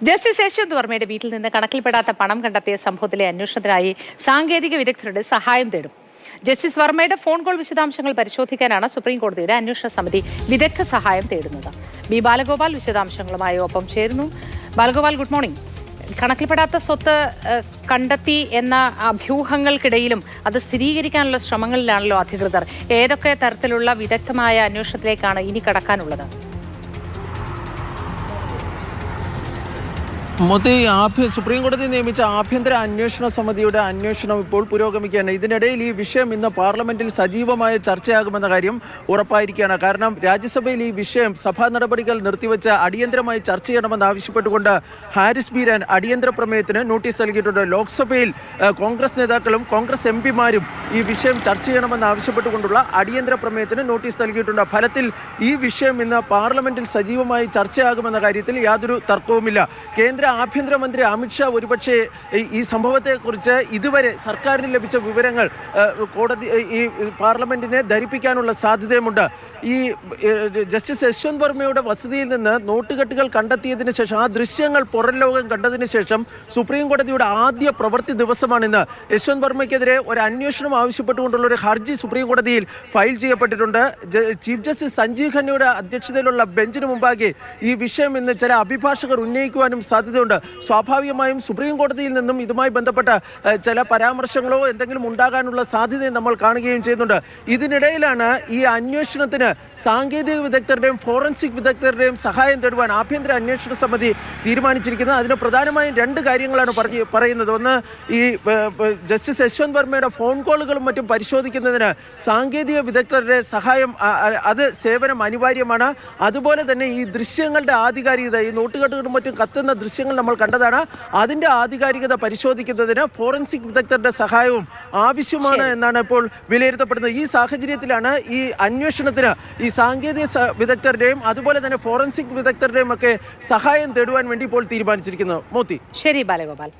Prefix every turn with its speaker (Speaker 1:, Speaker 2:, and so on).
Speaker 1: Justice Yashwant വർമ്മയുടെ വീട്ടിൽ നിന്ന് കണക്കിൽപ്പെടാത്ത പണം കണ്ടെത്തിയ സംഭവത്തിലെ അന്വേഷണത്തിനായി സാങ്കേതിക വിദഗ്ധരുടെ സഹായം തേടും. ജസ്റ്റിസ് വർമ്മയുടെ ഫോൺ കോൾ വിശദാംശങ്ങൾ പരിശോധിക്കാനാണ് സുപ്രീം കോടതിയുടെ അന്വേഷണ സമിതി വിദഗ്ധ സഹായം തേടുന്നത്. ബി ബാലഗോപാൽ വിശദാംശങ്ങളുമായി ഒപ്പം ചേരുന്നു. Balagopal, good morning. കണക്കിൽപ്പെടാത്ത സ്വത്ത് കണ്ടെത്തി എന്ന അഭ്യൂഹങ്ങൾക്കിടയിലും അത് സ്ഥിരീകരിക്കാനുള്ള ശ്രമങ്ങളിലാണല്ലോ അധികൃതർ. ഏതൊക്കെ തരത്തിലുള്ള വിദഗ്ധമായ അന്വേഷണത്തിലേക്കാണ് ഇനി കടക്കാനുള്ളത്?
Speaker 2: സുപ്രീം കോടതി നിയമിച്ച ആഭ്യന്തര അന്വേഷണ സമിതിയുടെ അന്വേഷണം ഇപ്പോൾ പുരോഗമിക്കുകയാണ്. ഇതിനിടയിൽ ഈ വിഷയം ഇന്ന് പാർലമെന്റിൽ സജീവമായ ചർച്ചയാകുമെന്ന കാര്യം ഉറപ്പായിരിക്കുകയാണ്. കാരണം രാജ്യസഭയിൽ ഈ വിഷയം സഭാ നടപടികൾ നിർത്തിവെച്ച് അടിയന്തരമായി ചർച്ച ചെയ്യണമെന്ന് ആവശ്യപ്പെട്ടുകൊണ്ട് ഹാരിസ് ബീരാൻ അടിയന്തര പ്രമേയത്തിന് നോട്ടീസ് നൽകിയിട്ടുണ്ട്. ലോക്സഭയിൽ കോൺഗ്രസ് നേതാക്കളും കോൺഗ്രസ് എംപിമാരും ഈ വിഷയം ചർച്ച ചെയ്യണമെന്ന് ആവശ്യപ്പെട്ടുകൊണ്ടുള്ള അടിയന്തര പ്രമേയത്തിന് നോട്ടീസ് നൽകിയിട്ടുണ്ട്. ഫലത്തിൽ ഈ വിഷയം ഇന്ന് പാർലമെന്റിൽ സജീവമായി ചർച്ചയാകുമെന്ന കാര്യത്തിൽ യാതൊരു തർക്കവുമില്ല. കേന്ദ്ര ആഭ്യന്തരമന്ത്രി അമിത്ഷാ ഒരുപക്ഷെ ഈ സംഭവത്തെക്കുറിച്ച് ഇതുവരെ സർക്കാരിന് ലഭിച്ച വിവരങ്ങൾ ഈ പാർലമെന്റിനെ ധരിപ്പിക്കാനുള്ള സാധ്യതയുമുണ്ട്. ഈ ജസ്റ്റിസ് യശ്വന്ത് വർമ്മയുടെ വസതിയിൽ നിന്ന് നോട്ടുകെട്ടുകൾ കണ്ടെത്തിയതിനു ശേഷം ആ ദൃശ്യങ്ങൾ പുറം ലോകം കണ്ടതിന് ശേഷം സുപ്രീം കോടതിയുടെ ആദ്യ പ്രവൃത്തി ദിവസമാണിന്ന്. യശ്വന്ത് വർമ്മയ്ക്കെതിരെ ഒരു അന്വേഷണം ആവശ്യപ്പെട്ടുകൊണ്ടുള്ള ഒരു ഹർജി സുപ്രീം കോടതിയിൽ ഫയൽ ചെയ്യപ്പെട്ടിട്ടുണ്ട്. ചീഫ് ജസ്റ്റിസ് സഞ്ജീവ് ഖന്നയുടെ അധ്യക്ഷതയിലുള്ള ബെഞ്ചിന് മുമ്പാകെ ഈ വിഷയം ഇന്ന് ചില അഭിഭാഷകർ ഉന്നയിക്കുവാനും സാധ്യതയുണ്ട്. സ്വാഭാവികമായും സുപ്രീം കോടതിയിൽ നിന്നും ഇതുമായി ബന്ധപ്പെട്ട ചില പരാമർശങ്ങളോ എന്തെങ്കിലും ഉണ്ടാകാനുള്ള സാധ്യതയും നമ്മൾ കാണുകയും ചെയ്യുന്നുണ്ട്. ഇതിനിടയിലാണ് ഈ അന്വേഷണത്തിന് സാങ്കേതിക വിദഗ്ധരുടെയും ഫോറൻസിക് വിദഗ്ധരുടെയും സഹായം തേടുവാൻ ആഭ്യന്തര അന്വേഷണ സമിതി തീരുമാനിച്ചിരിക്കുന്നത്. അതിന് പ്രധാനമായും രണ്ട് കാര്യങ്ങളാണ് പറയുന്നത്. ഒന്ന്, ഈ ജസ്റ്റിസ് യശ്വന്ത് വർമ്മയുടെ ഫോൺ കോളുകളും മറ്റും പരിശോധിക്കുന്നതിന് സാങ്കേതിക വിദഗ്ധരുടെ സഹായം, അത് സേവനം അനിവാര്യമാണ്. അതുപോലെ തന്നെ ഈ ദൃശ്യങ്ങളുടെ ആധികാരികത, ഈ നോട്ടുകെട്ടുകളും മറ്റും കത്തുന്ന ദൃശ്യങ്ങൾ നമ്മൾ കണ്ടതാണ്, അതിൻ്റെ ആധികാരികത പരിശോധിക്കുന്നതിന് ഫോറൻസിക് വിദഗ്ധരുടെ സഹായവും ആവശ്യമാണ് എന്നാണ് ഇപ്പോൾ വിലയിരുത്തപ്പെടുന്നത്. ഈ സാഹചര്യത്തിലാണ് ഈ അന്വേഷണത്തിന് ഈ സാങ്കേതിക വിദഗ്ധരുടെയും അതുപോലെ തന്നെ ഫോറൻസിക് വിദഗ്ധരുടെയും ഒക്കെ സഹായം തേടുവാൻ വേണ്ടി ഇപ്പോൾ തീരുമാനിച്ചിരിക്കുന്നത്. മോത്തി.
Speaker 1: ശരി ബാലഗോപാൽ.